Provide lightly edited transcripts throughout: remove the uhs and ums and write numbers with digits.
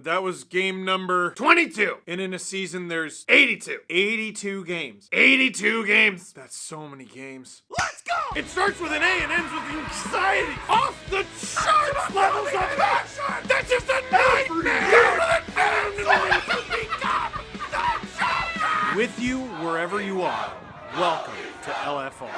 That was game number 22. And in a season, there's 82. 82 games. 82 games. That's so many games. Let's go! It starts with an A and ends with anxiety. Off the charts levels of passion. That's just a nightmare. With you wherever you are. Welcome to LFR.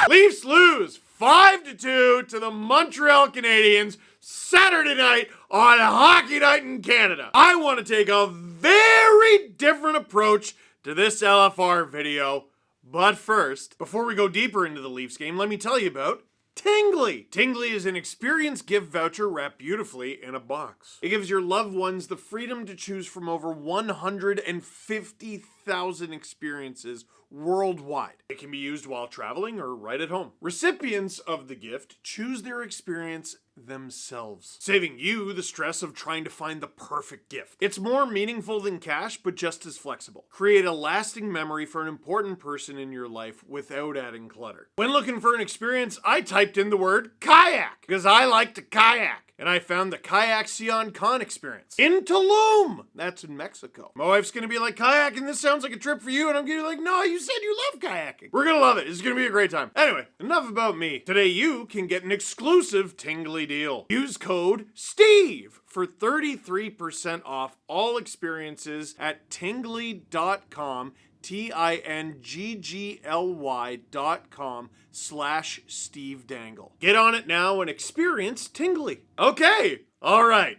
Leafs lose 5-2 to the Montreal Canadiens Saturday night on Hockey Night in Canada. I want to take a very different approach to this LFR video. But first, before we go deeper into the Leafs game, let me tell you about Tingly. Tingly is an experience gift voucher wrapped beautifully in a box. It gives your loved ones the freedom to choose from over 150,000 experiences worldwide. It can be used while traveling or right at home. Recipients of the gift choose their experience themselves, saving you the stress of trying to find the perfect gift. It's more meaningful than cash, but just as flexible. Create a lasting memory for an important person in your life without adding clutter. When looking for an experience, I typed in the word kayak because I like to kayak. And I found the Kayak Sion Con experience in Tulum. That's in Mexico. My wife's gonna be like, kayaking, this sounds like a trip for you. And I'm gonna be like, no, you said you love kayaking. We're gonna love it. It's gonna be a great time. Anyway, enough about me. Today you can get an exclusive Tingly deal. Use code STEVE for 33% off all experiences at tingly.com. TINGGLY.com/Steve Dangle. Get on it now and experience Tingly. Okay. All right.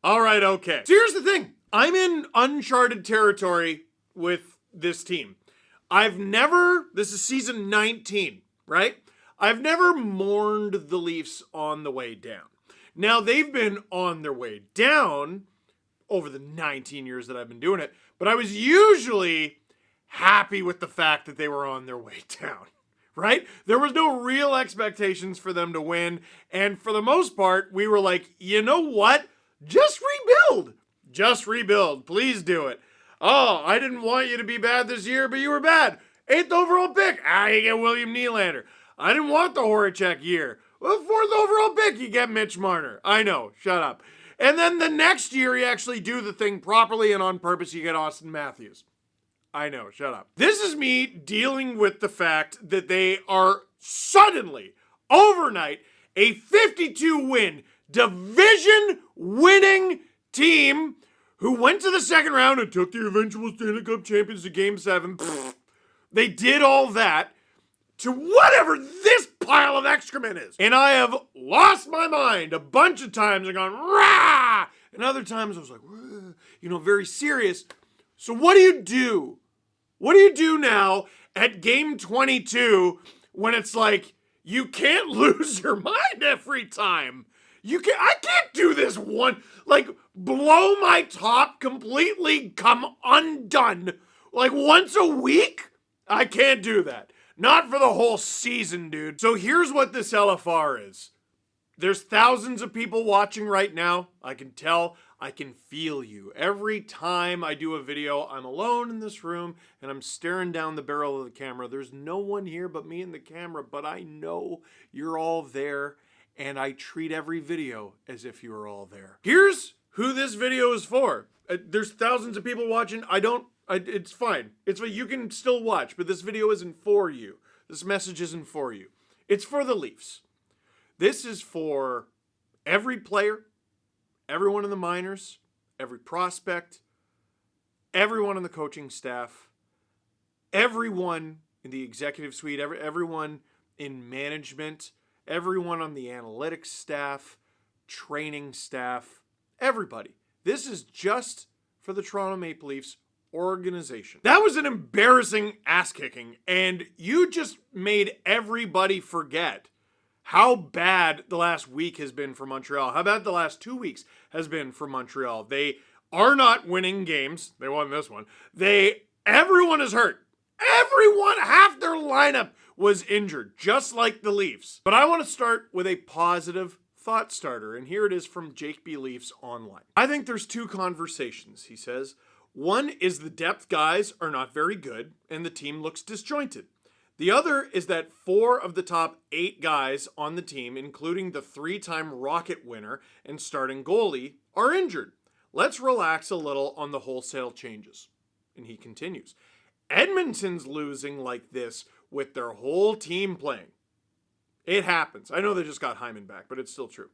Okay. So here's the thing. I'm in Uncharted territory with this team. This is season 19, right? I've never mourned the Leafs on the way down. Now, they've been on their way down over the 19 years that I've been doing it, but I was usually happy with the fact that they were on their way down, right? There was no real expectations for them to win. And for the most part, we were like, you know what? Just rebuild. Just rebuild. Please do it. Oh, I didn't want you to be bad this year, but you were bad. 8th overall pick. You get William Nylander. I didn't want the Horacek year. Well, 4th overall pick, you get Mitch Marner. I know. Shut up. And then the next year, you actually do the thing properly and on purpose, you get Austin Matthews. I know, shut up. This is me dealing with the fact that they are suddenly, overnight, a 52-win, division-winning team who went to the second round and took the eventual Stanley Cup champions to Game 7. They did all that to whatever this pile of excrement is. And I have lost my mind a bunch of times and gone, rah! And other times I was like, very serious. So what do you do? What do you do now at game 22 when it's like, you can't lose your mind every time? I can't do this one, blow my top completely, come undone, once a week? I can't do that. Not for the whole season, dude. So here's what this LFR is. There's thousands of people watching right now. I can tell. I can feel you. Every time I do a video, I'm alone in this room and I'm staring down the barrel of the camera. There's no one here but me and the camera, but I know you're all there and I treat every video as if you were all there. Here's who this video is for. There's thousands of people watching. It's fine. It's what you can still watch, but this video isn't for you. This message isn't for you. It's for the Leafs. This is for every player, everyone in the minors, every prospect, everyone on the coaching staff, everyone in the executive suite, everyone in management, everyone on the analytics staff, training staff, everybody. This is just for the Toronto Maple Leafs organization. That was an embarrassing ass kicking, and you just made everybody forget how bad the last week has been for Montreal. How bad the last 2 weeks has been for Montreal. They are not winning games. They won this one. Everyone is hurt. Half their lineup was injured, just like the Leafs. But I want to start with a positive thought starter, and here it is from Jake B. Leafs Online. I think there's two conversations, he says. One is the depth guys are not very good, and the team looks disjointed. The other is that 4 of the top 8 guys on the team, including the 3-time Rocket winner and starting goalie, are injured. Let's relax a little on the wholesale changes. And he continues. Edmonton's losing like this with their whole team playing. It happens. I know they just got Hyman back, but it's still true.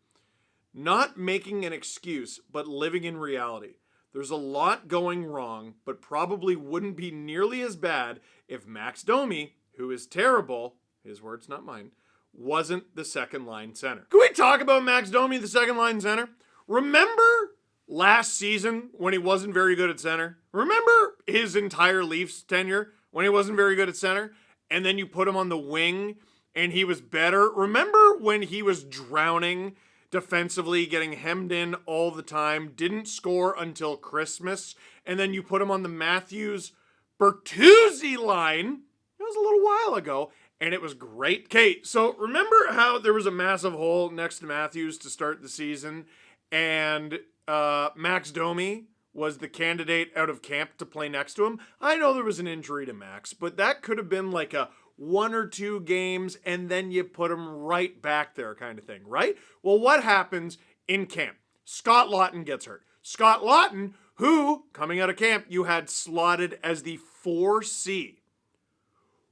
Not making an excuse, but living in reality. There's a lot going wrong, but probably wouldn't be nearly as bad if Max Domi, who is terrible, his words, not mine, wasn't the second-line center. Can we talk about Max Domi, the second-line center? Remember last season when he wasn't very good at center? Remember his entire Leafs tenure when he wasn't very good at center? And then you put him on the wing and he was better? Remember when he was drowning defensively, getting hemmed in all the time, didn't score until Christmas, and then you put him on the Matthews-Bertuzzi line? It was a little while ago, and it was great. Okay, so remember how there was a massive hole next to Matthews to start the season, and Max Domi was the candidate out of camp to play next to him? I know there was an injury to Max, but that could have been like a 1 or 2 games, and then you put him right back there kind of thing, right? Well, what happens in camp? Scott Laughton gets hurt. Scott Laughton, who, coming out of camp, you had slotted as the 4C.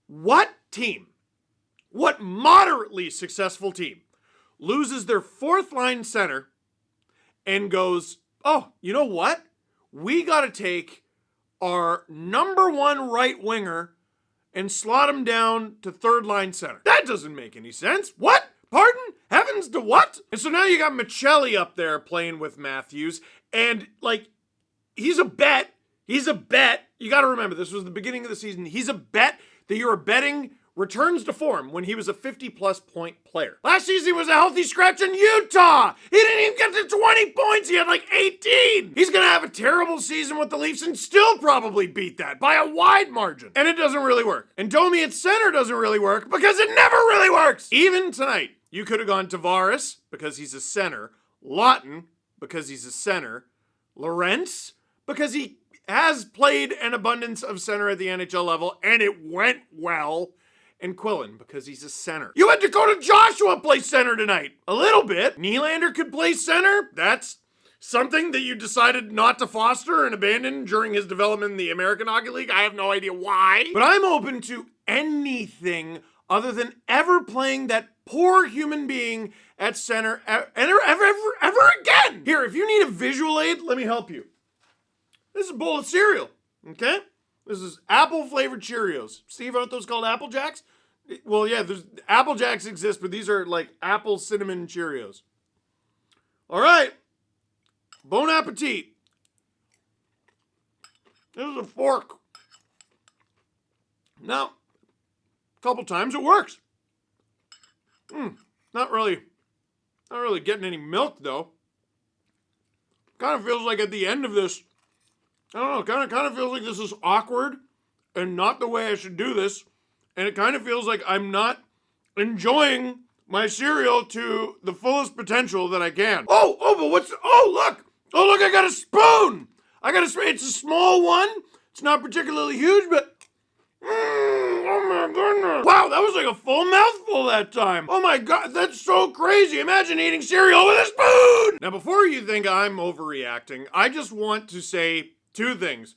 What team, what moderately successful team, loses their 4th-line center and goes, oh, you know what? We got to take our number 1 right winger and slot him down to 3rd-line center. That doesn't make any sense. What? Pardon? Heavens to what? And so now you got Michelli up there playing with Matthews, and, like, he's a bet. He's a bet. You got to remember, this was the beginning of the season. He's a bet that you were betting returns to form when he was a 50-plus point player. Last season, he was a healthy scratch in Utah. He didn't even get to 20 points. He had like 18. He's going to have a terrible season with the Leafs and still probably beat that by a wide margin. And it doesn't really work. And Domi at center doesn't really work because it never really works. Even tonight, you could have gone Tavares because he's a center, Laughton because he's a center, Lorentz because he has played an abundance of center at the NHL level and it went well, and Quillen because he's a center. You had Dakota Joshua play center tonight. A little bit. Nylander could play center. That's something that you decided not to foster and abandon during his development in the American Hockey League. I have no idea why. But I'm open to anything other than ever playing that poor human being at center ever again. Here, if you need a visual aid, let me help you. This is a bowl of cereal, okay? This is apple-flavored Cheerios. Steve, aren't those called Apple Jacks? Well, yeah, Apple Jacks exist, but these are like apple cinnamon Cheerios. All right. Bon appetit. This is a fork. Now, a couple times it works. Not really getting any milk, though. Kind of feels like at the end of this, I don't know, kind of feels like this is awkward and not the way I should do this. And it kind of feels like I'm not enjoying my cereal to the fullest potential that I can. But look, I got a spoon. It's a small one. It's not particularly huge, but oh my goodness. Wow, that was like a full mouthful that time. Oh my God, that's so crazy. Imagine eating cereal with a spoon. Now, before you think I'm overreacting, I just want to say 2 things.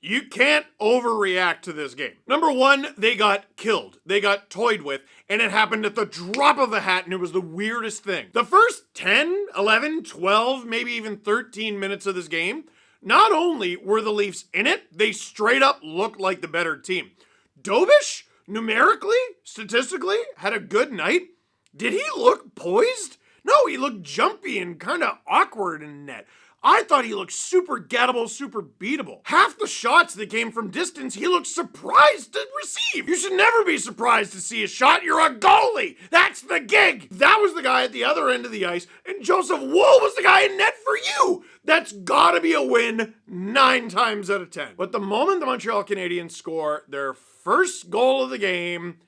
You can't overreact to this game. Number 1, they got killed. They got toyed with, and it happened at the drop of a hat, and it was the weirdest thing. The first 10, 11, 12, maybe even 13 minutes of this game, not only were the Leafs in it, they straight up looked like the better team. Dobish, numerically, statistically, had a good night. Did he look poised? No, he looked jumpy and kind of awkward in net. I thought he looked super gettable, super beatable. Half the shots that came from distance, he looked surprised to receive. You should never be surprised to see a shot. You're a goalie. That's the gig. That was the guy at the other end of the ice, and Joseph Wool was the guy in net for you. That's gotta be a win 9 times out of 10. But the moment the Montreal Canadiens score their first goal of the game,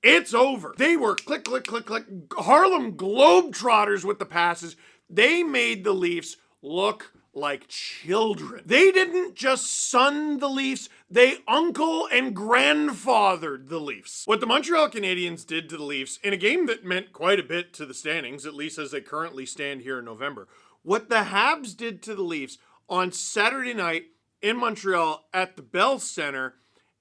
it's over. They were click, click, click, click, Harlem Globetrotters with the passes. They made the Leafs look like children. They didn't just son the Leafs, they uncle and grandfathered the Leafs. What the Montreal Canadiens did to the Leafs in a game that meant quite a bit to the standings, at least as they currently stand here in November, what the Habs did to the Leafs on Saturday night in Montreal at the Bell Center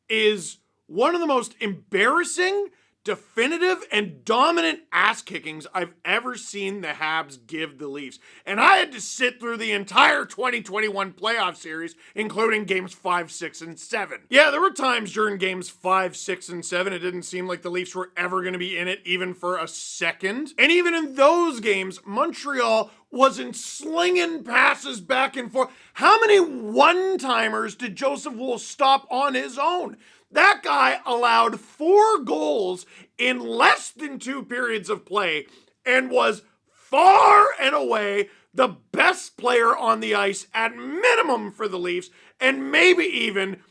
is one of the most embarrassing, definitive, and dominant ass kickings I've ever seen the Habs give the Leafs. And I had to sit through the entire 2021 playoff series, including games 5, 6, and 7. Yeah, there were times during games 5, 6, and 7 it didn't seem like the Leafs were ever going to be in it, even for a second. And even in those games, Montreal wasn't slinging passes back and forth. How many one-timers did Joseph Wool stop on his own? That guy allowed 4 goals in less than 2 periods of play and was far and away the best player on the ice at minimum for the Leafs, and maybe even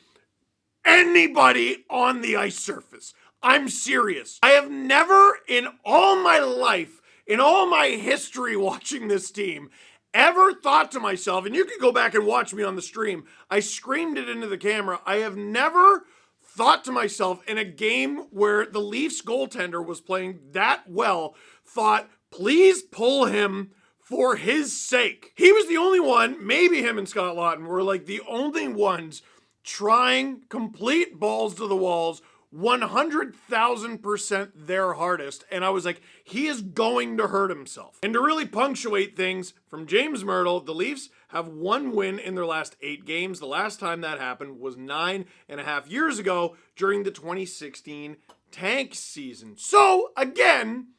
anybody on the ice surface. I'm serious. I have never in all my life, in all my history watching this team, ever thought to myself, and you can go back and watch me on the stream, I screamed it into the camera, I have never thought to myself in a game where the Leafs goaltender was playing that well, thought, please pull him for his sake. He was the only one, maybe him and Scott Laughton were like the only ones trying complete balls to the walls, 100,000% their hardest. And I was like, he is going to hurt himself. And to really punctuate things from James Myrtle, the Leafs have 1 win in their last 8 games. The last time that happened was 9.5 years ago during the 2016 tank season. So again,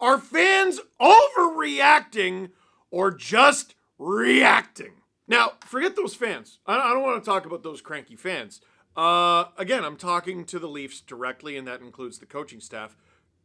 are fans overreacting or just reacting? Now, forget those fans. I don't want to talk about those cranky fans. Again, I'm talking to the Leafs directly, and that includes the coaching staff.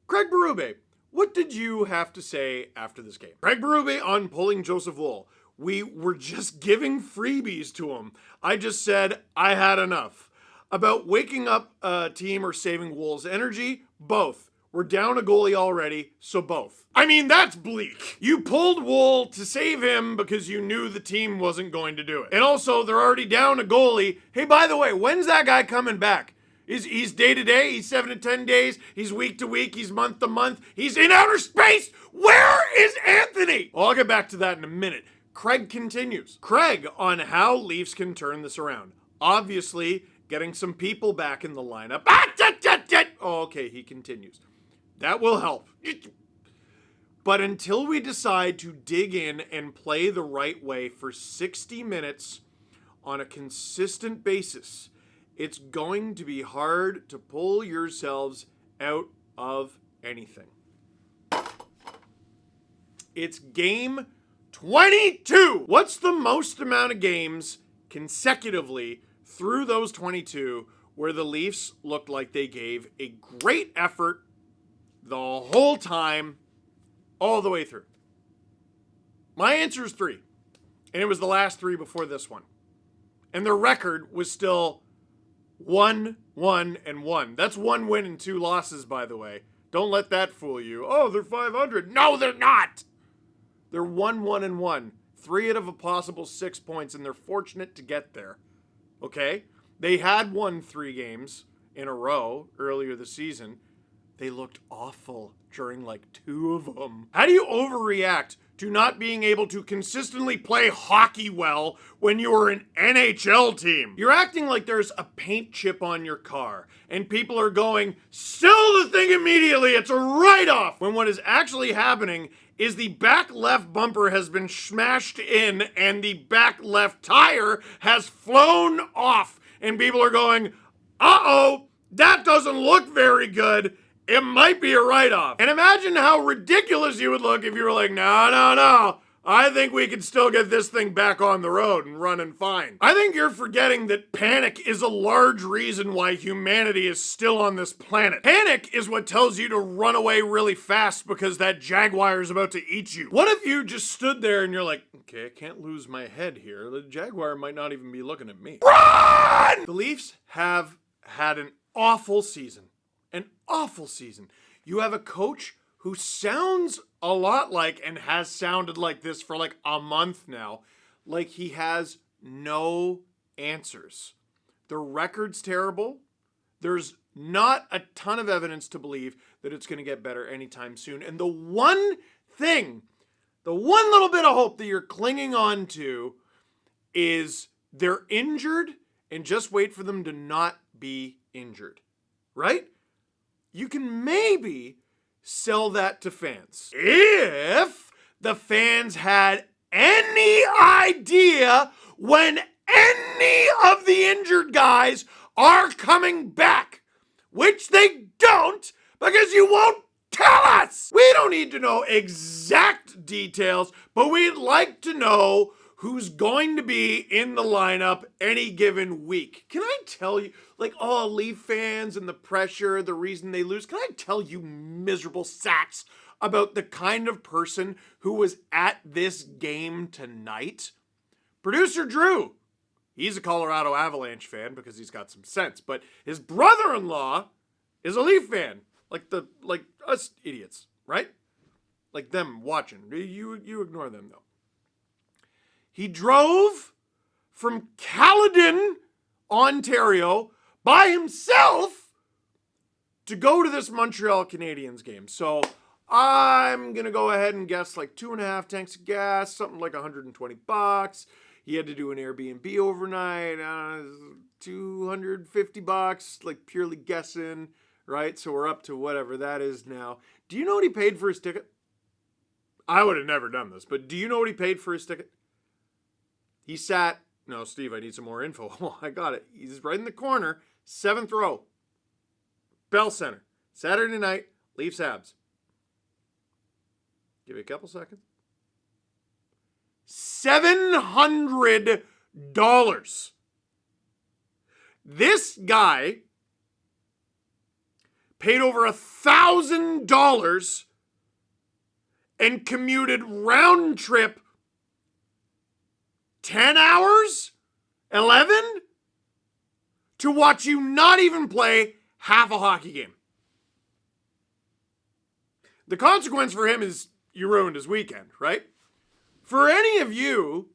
Craig Berube, what did you have to say after this game? Craig Berube on pulling Joseph Wool. We were just giving freebies to him. I just said I had enough. About waking up a team or saving Wool's energy, both. We're down a goalie already, so both. I mean, that's bleak. You pulled Wool to save him because you knew the team wasn't going to do it. And also, they're already down a goalie. Hey, by the way, when's that guy coming back? He's day to day, he's 7 to 10 days, he's week to week, he's month to month, he's in outer space. Where is Anthony? Well, I'll get back to that in a minute. Craig continues. Craig on how Leafs can turn this around. Obviously, getting some people back in the lineup. Oh, okay, he continues. That will help. But until we decide to dig in and play the right way for 60 minutes on a consistent basis, it's going to be hard to pull yourselves out of anything. It's game 22. What's the most amount of games consecutively through those 22 where the Leafs looked like they gave a great effort the whole time, all the way through? My answer is 3. And it was the last 3 before this one. And their record was still 1, 1, and 1. That's 1 win and 2 losses, by the way. Don't let that fool you. Oh, they're 500. No, they're not. They're 1, 1, and 1. 3 out of a possible 6 points, and they're fortunate to get there. Okay? They had won 3 games in a row earlier this season. They looked awful during like 2 of them. How do you overreact to not being able to consistently play hockey well when you're an NHL team? You're acting like there's a paint chip on your car and people are going, sell the thing immediately, it's a write-off. When what is actually happening is the back left bumper has been smashed in and the back left tire has flown off. And people are going, uh-oh, that doesn't look very good. It might be a write-off. And imagine how ridiculous you would look if you were like, no, I think we can still get this thing back on the road and running fine. I think you're forgetting that panic is a large reason why humanity is still on this planet. Panic is what tells you to run away really fast because that jaguar is about to eat you. What if you just stood there and you're like, okay, I can't lose my head here. The jaguar might not even be looking at me. Run! The Leafs have had an awful season. An awful season. You have a coach who sounds a lot like and has sounded like this for like a month now, like he has no answers. The record's terrible. There's not a ton of evidence to believe that it's going to get better anytime soon. And the one little bit of hope that you're clinging on to is they're injured, and just wait for them to not be injured, right? You can maybe sell that to fans. If the fans had any idea when any of the injured guys are coming back, which they don't because you won't tell us. We don't need to know exact details, but we'd like to know who's going to be in the lineup any given week. Can I tell you, like, all Leaf fans and the pressure, the reason they lose, can I tell you miserable sacks about the kind of person who was at this game tonight? Producer Drew, he's a Colorado Avalanche fan because he's got some sense, but his brother-in-law is a Leaf fan, like us idiots, right? Like them watching. You ignore them, though. He drove from Caledon, Ontario, by himself to go to this Montreal Canadiens game. So I'm going to go ahead and guess like 2.5 tanks of gas, something like $120. He had to do an Airbnb overnight, $250, like purely guessing, right? So we're up to whatever that is now. Do you know what he paid for his ticket? I would have never done this, but do you know what he paid for his ticket? He sat, no, Steve, I need some more info. Oh, I got it. He's right in the corner, 7th row. Bell Center. Saturday night, Leafs Habs. Give it a couple seconds. $700. This guy paid over $1,000 and commuted round trip 10 hours? 11? To watch you not even play half a hockey game. The consequence for him is you ruined his weekend, right? For any of you,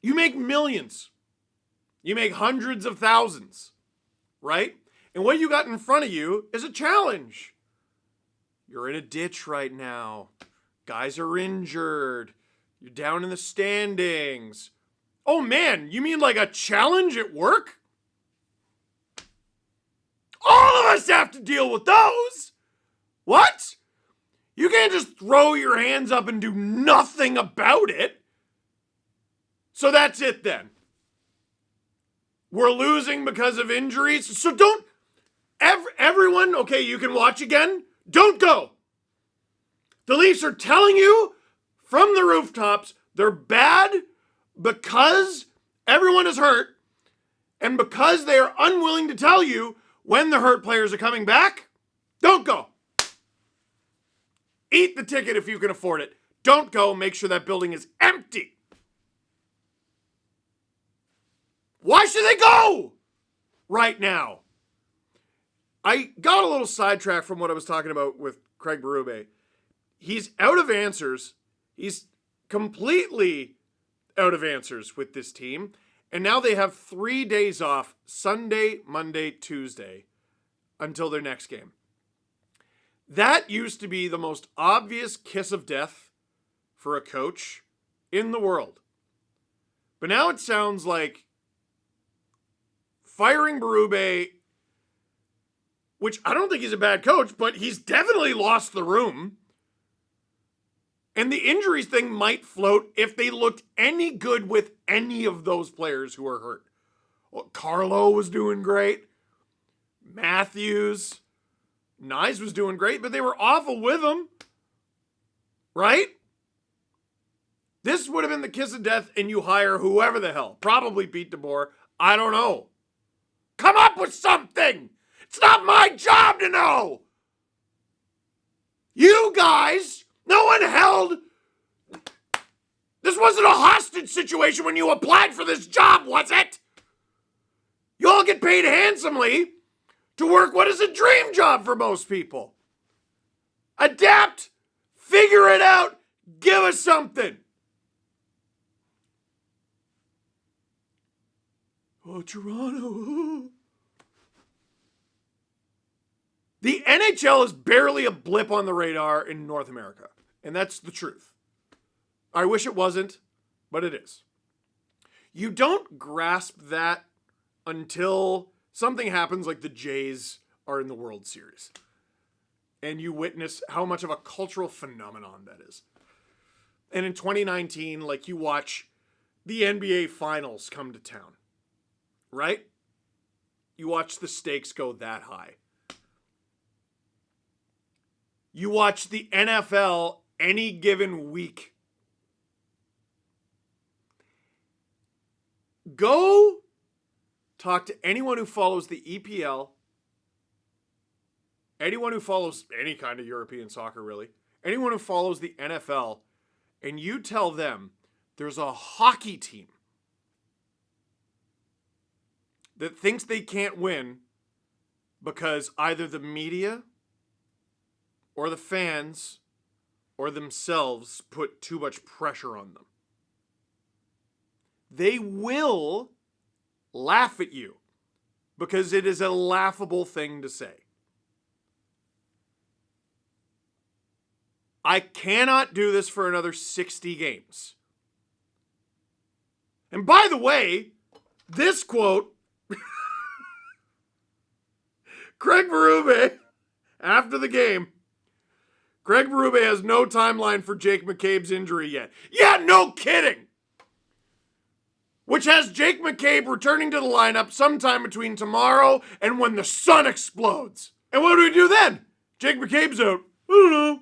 you make millions. You make hundreds of thousands, right? And what you got in front of you is a challenge. You're in a ditch right now. Guys are injured. You're down in the standings. Oh man, you mean like a challenge at work? All of us have to deal with those. What? You can't just throw your hands up and do nothing about it. So that's it then. We're losing because of injuries. So don't, everyone, okay, you can watch again. Don't go. The Leafs are telling you from the rooftops they're bad because everyone is hurt and because they are unwilling to tell you when the hurt players are coming back. Don't go. Eat the ticket if you can afford it. Don't go. Make sure that building is empty. Why should they go right now? I got a little sidetracked from what I was talking about with Craig Berube. He's out of answers. He's completely out of answers with this team. And now they have 3 days off, Sunday, Monday, Tuesday, until their next game. That used to be the most obvious kiss of death for a coach in the world. But now it sounds like firing Berube, which I don't think he's a bad coach, but he's definitely lost the room. And the injuries thing might float if they looked any good with any of those players who are hurt. Well, Carlo was doing great. Matthews. Nyes was doing great, but they were awful with him. Right? This would have been the kiss of death, and you hire whoever the hell. Probably Pete DeBoer. I don't know. Come up with something! It's not my job to know! You guys, no one held... This wasn't a hostage situation when you applied for this job, was it? You all get paid handsomely to work what is a dream job for most people. Adapt Figure it out. Give us something. Oh, Toronto. The NHL is barely a blip on the radar in North America. And that's the truth. I wish it wasn't, but it is. You don't grasp that until something happens like the Jays are in the World Series. And you witness how much of a cultural phenomenon that is. And in 2019, like, you watch the NBA Finals come to town, right? You watch the stakes go that high. You watch the NFL any given week. Go talk to anyone who follows the EPL, anyone who follows any kind of European soccer, really, anyone who follows the NFL, and you tell them there's a hockey team that thinks they can't win because either the media or the fans or themselves put too much pressure on them. They will laugh at you because it is a laughable thing to say. I cannot do this for another 60 games. And by the way, this quote, Craig Berube, after the game, Craig Berube has no timeline for Jake McCabe's injury yet. Yeah, no kidding! Which has Jake McCabe returning to the lineup sometime between tomorrow and when the sun explodes. And what do we do then? Jake McCabe's out. I don't know.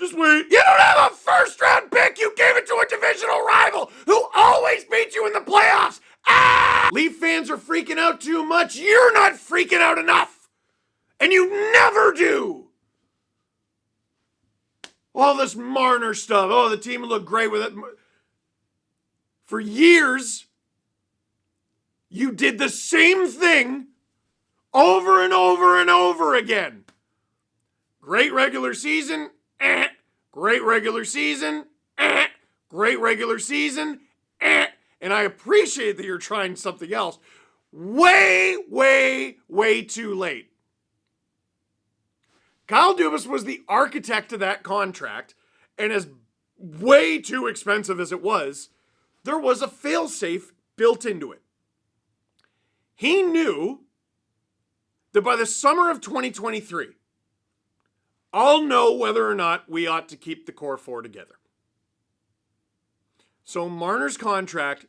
Just wait. You don't have a first-round pick. You gave it to a divisional rival who always beats you in the playoffs. Ah! Leaf fans are freaking out too much. You're not freaking out enough. And you never do. All this Marner stuff. Oh, the team looked great with it. For years, you did the same thing over and over and over again. Great regular season, great regular season, great regular season, and I appreciate that you're trying something else. Way, way, way too late. Kyle Dubas was the architect of that contract, and as way too expensive as it was, there was a failsafe built into it. He knew that by the summer of 2023, I'll know whether or not we ought to keep the core four together. So Marner's contract,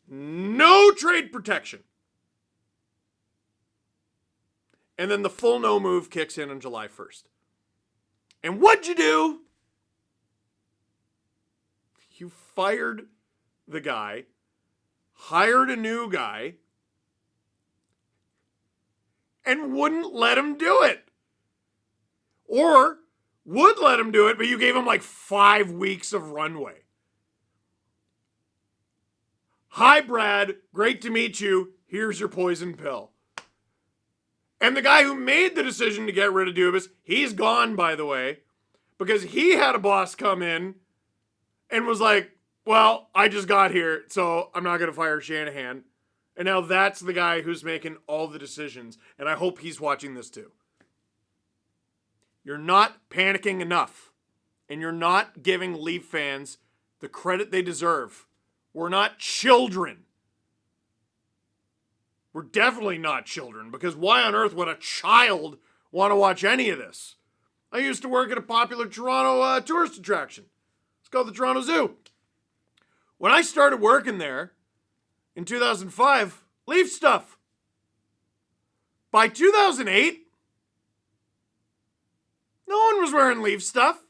no trade protection. And then the full no move kicks in on July 1st. And what'd you do? You fired the guy, hired a new guy, and wouldn't let him do it. Or would let him do it, but you gave him like 5 weeks of runway. Hi, Brad. Great to meet you. Here's your poison pill. And the guy who made the decision to get rid of Dubas, he's gone, by the way, because he had a boss come in and was like, well, I just got here, so I'm not going to fire Shanahan. And now that's the guy who's making all the decisions. And I hope he's watching this too. You're not panicking enough. And you're not giving Leaf fans the credit they deserve. We're not children. We're definitely not children, because why on earth would a child want to watch any of this? I used to work at a popular Toronto tourist attraction. It's called the Toronto Zoo. When I started working there in 2005, Leaf stuff. By 2008, no one was wearing Leaf stuff.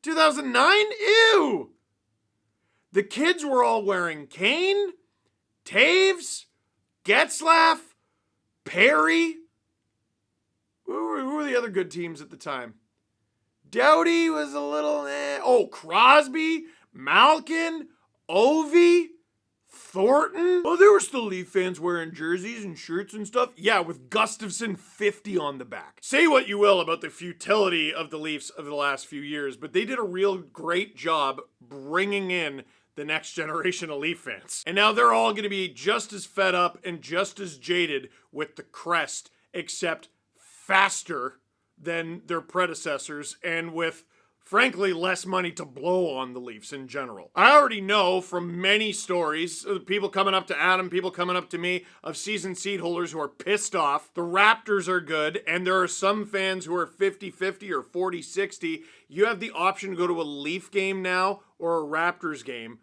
2009, ew. The kids were all wearing Kane, Taves, Getzlaff, Perry. Who were the other good teams at the time? Doughty was a little Oh, Crosby, Malkin, Ovi, Thornton? Oh, there were still Leaf fans wearing jerseys and shirts and stuff. Yeah, with Gustafsson 50 on the back. Say what you will about the futility of the Leafs of the last few years, but they did a real great job bringing in the next generation of Leaf fans. And now they're all going to be just as fed up and just as jaded with the crest, except faster than their predecessors and with, frankly, less money to blow on the Leafs in general. I already know from many stories, people coming up to Adam, people coming up to me, of season seat holders who are pissed off. The Raptors are good, and there are some fans who are 50-50 or 40-60. You have the option to go to a Leaf game now or a Raptors game.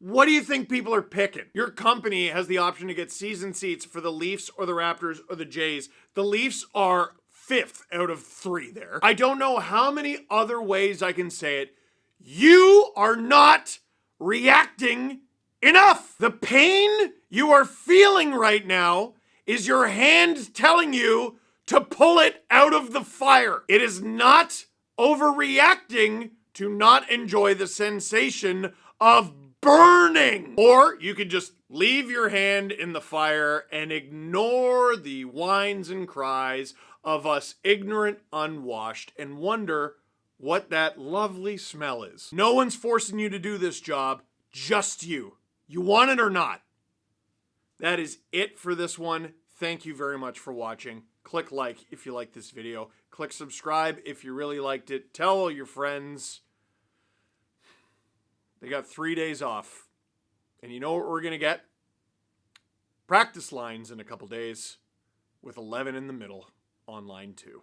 What do you think people are picking? Your company has the option to get season seats for the Leafs or the Raptors or the Jays. The Leafs are 5th out of 3 there. I don't know how many other ways I can say it. You are not reacting enough. The pain you are feeling right now is your hand telling you to pull it out of the fire. It is not overreacting to not enjoy the sensation of burning. Or you could just leave your hand in the fire and ignore the whines and cries of us ignorant unwashed and wonder what that lovely smell is. No one's forcing you to do this job, just you. You want it or not. That is it for this one. Thank you very much for watching. Click like if you like this video. Click subscribe if you really liked it. Tell all your friends. They got 3 days off. And you know what we're going to get? Practice lines in a couple days with 11 in the middle on line 2.